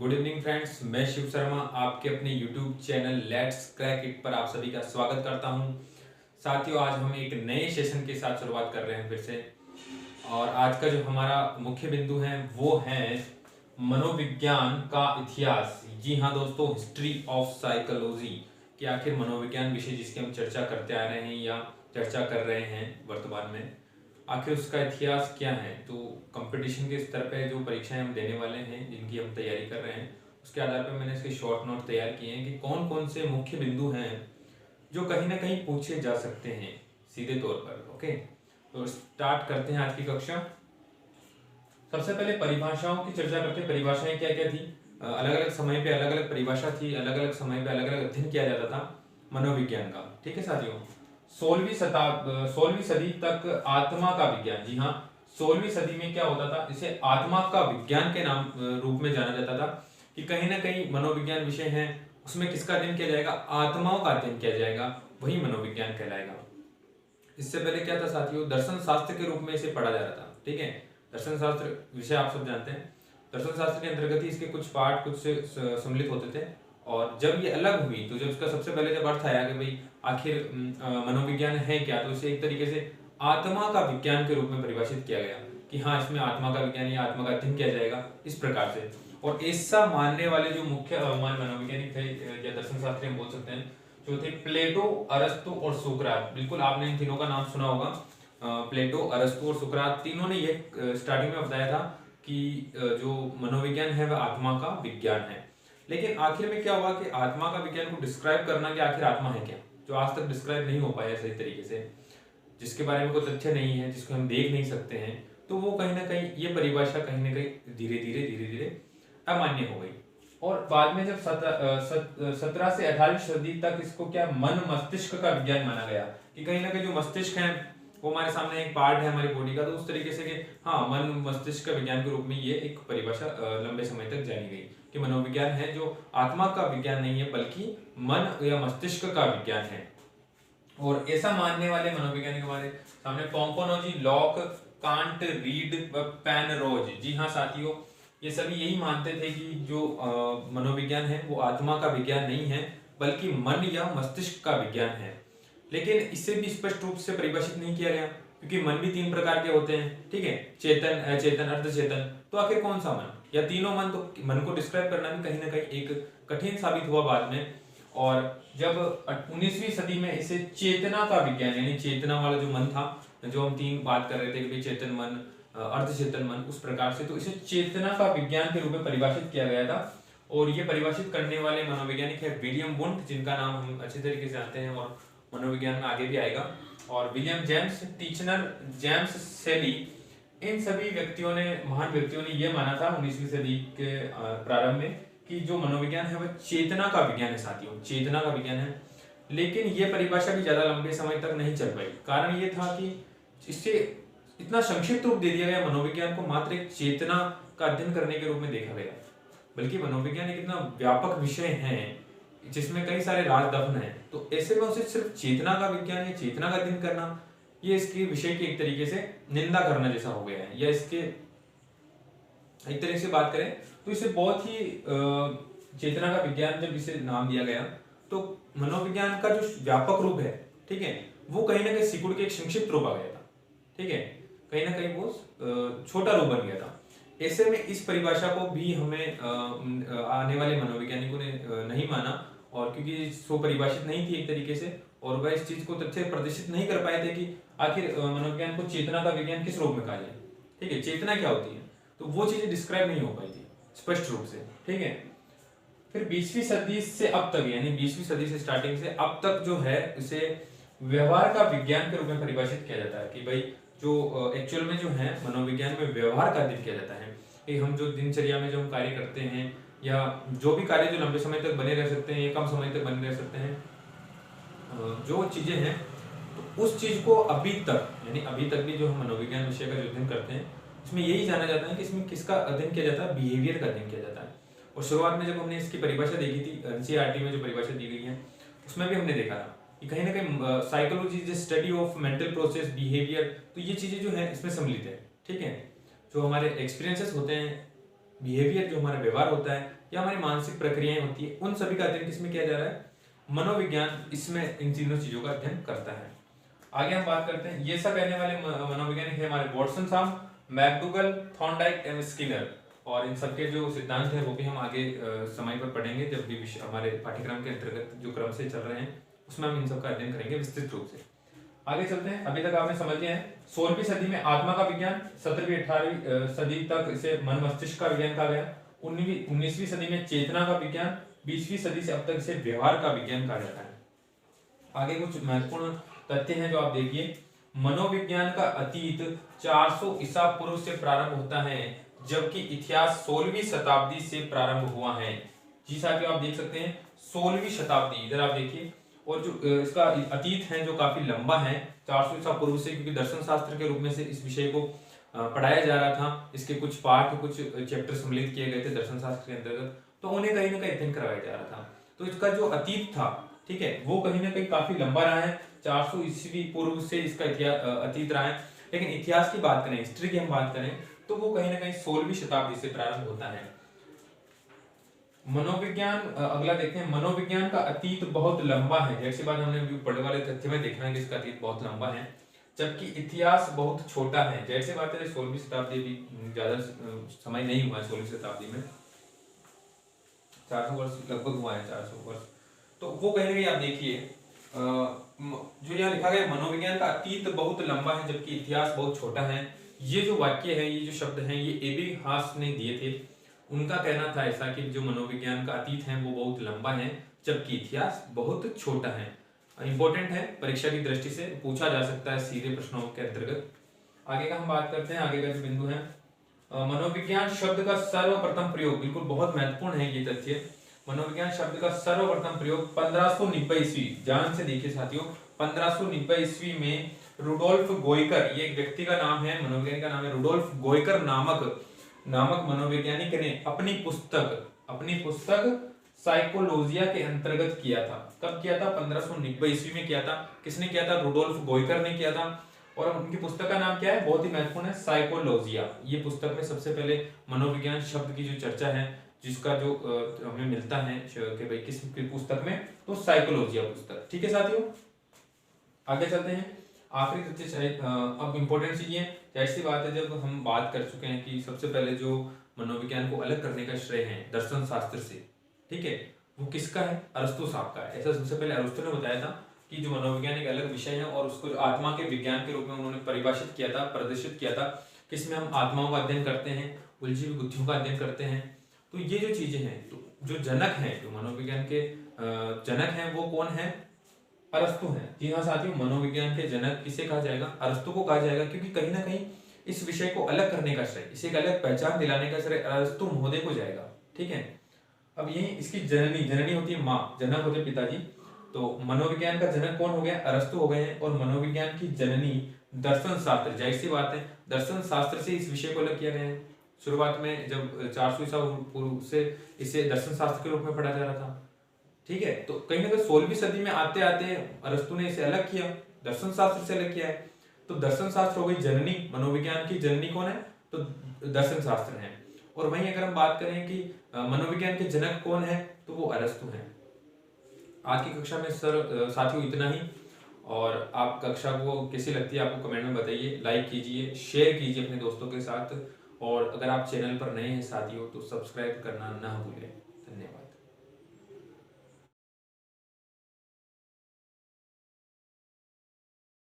Good evening friends, मैं शिव शर्मा आपके अपने YouTube channel let's crack it पर आप सभी का स्वागत करता हूं। साथियों, आज हम एक नए सेशन के साथ शुरुआत कर रहे हैं फिर से। और आज का जो हमारा मुख्य बिंदु है वो है मनोविज्ञान का इतिहास। जी हाँ दोस्तों, हिस्ट्री ऑफ साइकोलॉजी कि आखिर मनोविज्ञान विषय जिसकी हम चर्चा करते आ रहे हैं या चर्चा कर रहे हैं वर्तमान में, आखिर उसका इतिहास क्या है। तो कंपटीशन के स्तर पे जो परीक्षाएं हम देने वाले हैं, जिनकी हम तैयारी कर रहे हैं, उसके आधार पर मैंने इसके शॉर्ट नोट तैयार किए हैं कि कौन कौन से मुख्य बिंदु हैं जो कहीं ना कहीं पूछे जा सकते हैं सीधे तौर पर। ओके, तो स्टार्ट करते हैं आज की कक्षा। सबसे पहले परिभाषाओं की चर्चा करते हैं। परिभाषाएं क्या क्या थी? अलग अलग समय पे अलग अलग परिभाषा थी, अलग अलग समय पे अलग अलग अध्ययन किया जाता था मनोविज्ञान का। ठीक है साथियों, 16वीं सदी तक आत्मा का विज्ञान, जी हाँ, 16वीं सदी में क्या होता था, इसे आत्मा का विज्ञान के नाम रूप में जाना जाता था कि कहीं ना कहीं मनोविज्ञान विषय है, उसमें किसका अध्ययन किया जाएगा? आत्माओं का अध्ययन किया जाएगा, वही मनोविज्ञान कहलाएगा। इससे पहले क्या था साथियों? दर्शन शास्त्र के रूप में इसे पढ़ा जा रहा था। ठीक है, दर्शन शास्त्र विषय आप सब जानते हैं। दर्शन शास्त्र के अंतर्गत ही इसके कुछ पाठ कुछ सम्मिलित होते थे। और जब ये अलग हुई तो जब इसका सबसे पहले जब अर्थ आया कि भाई आखिर मनोविज्ञान है क्या, तो इसे एक तरीके से आत्मा का विज्ञान के रूप में परिभाषित किया गया कि हाँ, इसमें आत्मा का विज्ञान या आत्मा का अध्ययन किया जाएगा इस प्रकार से। और ऐसा मानने वाले जो मुख्य मनोवैज्ञानिक थे या दर्शन शास्त्री हम बोल सकते हैं, जो थे प्लेटो, अरस्तु और सुकरात। बिल्कुल आपने इन तीनों का नाम सुना होगा। प्लेटो, अरस्तु और सुकरात तीनों ने ये स्टार्टिंग में बताया था कि जो मनोविज्ञान है वह आत्मा का विज्ञान है। लेकिन आखिर में क्या हुआ कि आत्मा का विज्ञान को डिस्क्राइब करना कि आखिर आत्मा है क्या, जो आज तक डिस्क्राइब नहीं हो पाया सही तरीके से, जिसके बारे में कोई तथ्य नहीं है, जिसको हम देख नहीं सकते हैं, तो वो कहीं ना कहीं ये परिभाषा कहीं ना कहीं धीरे धीरे अमान्य हो गई। और बाद में जब 17 से 18वीं सदी तक इसको क्या मन मस्तिष्क का विज्ञान माना गया कि कहीं ना कहीं जो मस्तिष्क है वो हमारे सामने एक पार्ट है हमारी बॉडी का, तो उस तरीके से कि हाँ, मन मस्तिष्क का विज्ञान के रूप में ये एक परिभाषा लंबे समय तक जानी गई कि मनोविज्ञान है जो आत्मा का विज्ञान नहीं है बल्कि मन या मस्तिष्क का विज्ञान है। और ऐसा मानने वाले मनोवैज्ञानिक हमारे सामने पोम्पोनोजी, लॉक, कांट, रीड व पेनरोज। जी हाँ साथियों, ये सभी यही मानते थे कि जो मनोविज्ञान है वो आत्मा का विज्ञान नहीं है बल्कि मन या मस्तिष्क का विज्ञान है। लेकिन इसे भी स्पष्ट रूप से परिभाषित नहीं किया गया क्योंकि मन भी 3 प्रकार के होते हैं। ठीक है, चेतन, अचेतन, अर्धचेतन। तो आखिर कौन सा मन या तीनों मन? तो मन को डिस्क्राइब करना भी कहीं ना कहीं एक कठिन साबित हुआ बाद में। और जब 19वीं सदी में इसे चेतना का विज्ञान, यानी चेतना वाला जो मन था, जो हम 3 बात कर रहे थे कि चेतन मन, अर्धचेतन मन, उस प्रकार से, तो इसे चेतना का विज्ञान के रूप में परिभाषित किया गया था। और ये परिभाषित करने वाले मनोवैज्ञानिक है विलियम वुंट, जिनका नाम हम अच्छे तरीके से जानते हैं और मनोविज्ञान में आगे भी आएगा, और विलियम जेम्स, टीचनर, जेम्स सेली। इन सभी व्यक्तियों ने, महान व्यक्तियों ने यह माना था 19वीं सदी के प्रारंभ में कि जो मनोविज्ञान है वह चेतना का विज्ञान है साथियों, चेतना का विज्ञान है। लेकिन यह परिभाषा भी ज्यादा लंबे समय तक नहीं चल पाई। कारण यह था कि इससे इतना संक्षिप्त रूप दे दिया गया, मनोविज्ञान को मात्र एक चेतना का अध्ययन करने के रूप में देखा गया। बल्कि मनोविज्ञान एक इतना व्यापक विषय है जिसमें कई सारे राज दफन है, तो ऐसे में उसे सिर्फ चेतना का विज्ञान या चेतना का अध्ययन करना, ये इसके विषय की एक तरीके से निंदा करना जैसा हो गया है। या इसके एक तरीके से बात करें तो इसे बहुत ही चेतना का विज्ञान जब इसे नाम दिया गया, तो मनोविज्ञान का जो व्यापक रूप है, ठीक है, वो कहीं ना कहीं सिकुड़ के एक संक्षिप्त रूप आ गया था। ठीक है, कहीं ना कहीं वो छोटा रूप बन गया था। ऐसे में इस परिभाषा को भी हमें आने वाले मनोवैज्ञानिकों ने नहीं माना, और क्योंकि सो परिभाषित नहीं थी एक तरीके से, और वह इस चीज को तथ्य प्रदर्शित नहीं कर पाए थे कि आखिर मनोविज्ञान को चेतना का विज्ञान किस रूप में कहा जाए। ठीक है, चेतना क्या होती है, तो वो चीजें डिस्क्राइब नहीं हो पाई थी स्पष्ट रूप से। ठीक है, फिर 20वीं सदी से अब तक, यानी 20वीं सदी से स्टार्टिंग से अब तक जो है इसे व्यवहार का विज्ञान के रूप में परिभाषित किया जाता है कि भाई जो एक्चुअल में जो है मनोविज्ञान में व्यवहार का अध्ययन किया जाता है कि हम जो दिनचर्या में जो हम कार्य करते हैं या जो भी कार्य जो लंबे समय तक बने रह सकते हैं या कम समय तक बने रह सकते हैं, जो चीजें हैं, तो उस चीज को अभी तक, यानी अभी तक भी जो हम मनोविज्ञान विषय का जो अध्ययन करते हैं, इसमें यही जाना जाता है कि इसमें किसका अध्ययन किया जाता है? बिहेवियर का अध्ययन किया जाता है। और शुरुआत में जब हमने इसकी परिभाषा देखी थी, एनसीईआरटी में जो परिभाषा दी गई है, उसमें भी हमने देखा था कि कहीं ना कहीं psychology is study of mental process, behaviour, तो ये चीजें जो है इसमें सम्मिलित है। ठीक है, जो हमारे एक्सपीरियंसेस होते हैं बिहेवियर, जो हमारा व्यवहार होता है या हमारी मानसिक प्रक्रियाएं होती है, उन सभी का अध्ययन किसमें किया जा रहा है? मनोविज्ञान इसमें इन तीनों चीजों का अध्ययन करता है। आगे हम बात करते हैं, ये सब कहने वाले मनोवैज्ञानिक है हमारे वाटसन साहब, मैकडूगल, थॉर्नडाइक एवं स्किनर। और इन सबके जो सिद्धांत है वो भी हम आगे समय पर पढ़ेंगे, जब भी हमारे पाठ्यक्रम के अंतर्गत जो क्रम से चल रहे हैं उसमें हम इन सब का अध्ययन करेंगे विस्तृत रूप से। आगे चलते हैं। अभी तक आपने समझ लिया है 16वीं सदी में आत्मा का विज्ञान, 17वीं 18वीं सदी तक इसे मन मस्तिष्क का विज्ञान कहा गया, 19वीं सदी में चेतना का विज्ञान, 20वीं सदी से अब तक इसे व्यवहार का विज्ञान कहा जाता है। आगे कुछ महत्वपूर्ण तथ्य हैं जो आप देखिए। मनोविज्ञान का अतीत 400 ईसा पूर्व से प्रारंभ होता है, जबकि इतिहास 16वीं शताब्दी से प्रारंभ हुआ है। जी साथियों, आप देख सकते हैं 16वीं शताब्दी, इधर आप देखिए। और जो इसका अतीत है जो काफी लंबा है 400 ईसा पूर्व से, क्योंकि दर्शन शास्त्र के रूप में से इस विषय को पढ़ाया जा रहा था। इसके कुछ पाठ, कुछ चैप्टर सम्मिलित किए गए थे दर्शन शास्त्र के अंतर्गत, तो उन्हें कहीं ना कहीं अध्ययन करवाया जा रहा था। तो इसका जो अतीत था, ठीक है, वो कहीं ना कहीं काफी लंबा रहा है, 400 ईस्वी पूर्व से इसका अतीत रहा है। लेकिन इतिहास की बात करें, हिस्ट्री की हम बात करें, तो वो कहीं ना कहीं 16वीं शताब्दी से प्रारंभ होता है। मनोविज्ञान, अगला देखते हैं, मनोविज्ञान का अतीत बहुत लंबा है। जैसी बात हमने अभी पढ़ने वाले तथ्य में देखना है कि इसका अतीत बहुत लंबा है, जबकि इतिहास बहुत छोटा है। जैसे बात है 16वीं शताब्दी भी ज्यादा समय नहीं हुआ है, 16वीं शताब्दी में 400 वर्ष लगभग हुआ है, 400 वर्ष। तो वो कहीं ना कहीं आप देखिए जो यहाँ लिखा गया मनोविज्ञान का अतीत बहुत लंबा है जबकि इतिहास बहुत छोटा है। ये जो वाक्य है, ये जो शब्द हैं, ये एबिंगहास ने दिए थे। उनका कहना था ऐसा कि जो मनोविज्ञान का अतीत है वो बहुत लंबा है जबकि इतिहास बहुत छोटा है। इंपॉर्टेंट है, परीक्षा की दृष्टि से पूछा जा सकता है सीधे प्रश्नों के अंतर्गत। आगे का हम बात करते हैं। आगे का जो बिंदु है, मनोविज्ञान शब्द का सर्वप्रथम प्रयोग, बिल्कुल बहुत महत्वपूर्ण है ये तथ्य। मनोविज्ञान शब्द का सर्वप्रथम प्रयोग 1590 ईस्वी, ध्यान से देखिए साथियों, 1590 ईस्वी में रुडोल्फ गोइकर, ये एक व्यक्ति का नाम है, मनोविज्ञानी का नाम है, रुडोल्फ गोइकर नामक मनोवैज्ञानिक ने अपनी पुस्तक साइकोलॉजिया के अंतर्गत किया था। कब किया था? 1590 ईस्वी में किया था। किसने किया था? रुडोल्फ गोइकर ने किया था। और उनकी पुस्तक का नाम क्या है? बहुत ही महत्वपूर्ण है, साइकोलॉजिया। ये पुस्तक में सबसे पहले मनोविज्ञान शब्द की जो चर्चा है, जिसका जो हमें मिलता है कि भाई किस पुस्तक में, तो साइकोलॉजिया पुस्तक। ठीक है साथियों, आगे चलते हैं। आखिरी तथ्य, अब इंपॉर्टेंट चीज है, ऐसी बात है, जब हम बात कर चुके हैं कि सबसे पहले जो मनोविज्ञान को अलग करने का श्रेय है दर्शन शास्त्र से, ठीक है, वो किसका है? अरस्तु साहब का है। ऐसा सबसे पहले अरस्तु ने बताया था कि जो मनोविज्ञान एक अलग विषय है और उसको आत्मा के विज्ञान के रूप में उन्होंने परिभाषित किया था, प्रदर्शित किया था, किसमें हम आत्माओं का अध्ययन करते हैं, उलझी हुई बुद्धियों का अध्ययन करते हैं। तो ये जो चीजें हैं, तो जो जनक हैं, जो मनोविज्ञान के जनक हैं, वो कौन है? अरस्तु हैं। जी हाँ साथियों, मनोविज्ञान के जनक किसे कहा जाएगा? अरस्तु को कहा जाएगा, क्योंकि कहीं ना कहीं इस विषय को अलग करने का श्रेय, इसे एक अलग पहचान दिलाने का श्रेय अरस्तु महोदय को जाएगा। ठीक है, अब यही इसकी जननी होती है माँ, जनक होते पिताजी। तो मनोविज्ञान का जनक कौन हो गया? अरस्तु हो गए हैं। और मनोविज्ञान की जननी दर्शन शास्त्र, जाहिर सी बात है, दर्शन शास्त्र से इस विषय को अलग किया गया है। शुरुआत में जब 400 ईसा पूर्व से इसे दर्शन शास्त्र के रूप में पढ़ा जा रहा था। ठीक है, तो कहीं ना कहीं 16वीं सदी में आते आते अरस्तु ने इसे अलग किया, दर्शन शास्त्र से अलग किया है। तो दर्शन शास्त्र हो गई जननी, मनोविज्ञान की जननी कौन है? तो दर्शन शास्त्र है। और वहीं अगर हम बात करें कि मनोविज्ञान के जनक कौन है, तो वो अरस्तु हैं। आज की कक्षा में सर साथियों इतना ही। और आप कक्षा को कैसी लगती है आपको कमेंट में बताइए, लाइक कीजिए, शेयर कीजिए अपने दोस्तों के साथ। और अगर आप चैनल पर नए हैं साथियों, तो सब्सक्राइब करना ना भूलें। धन्यवाद।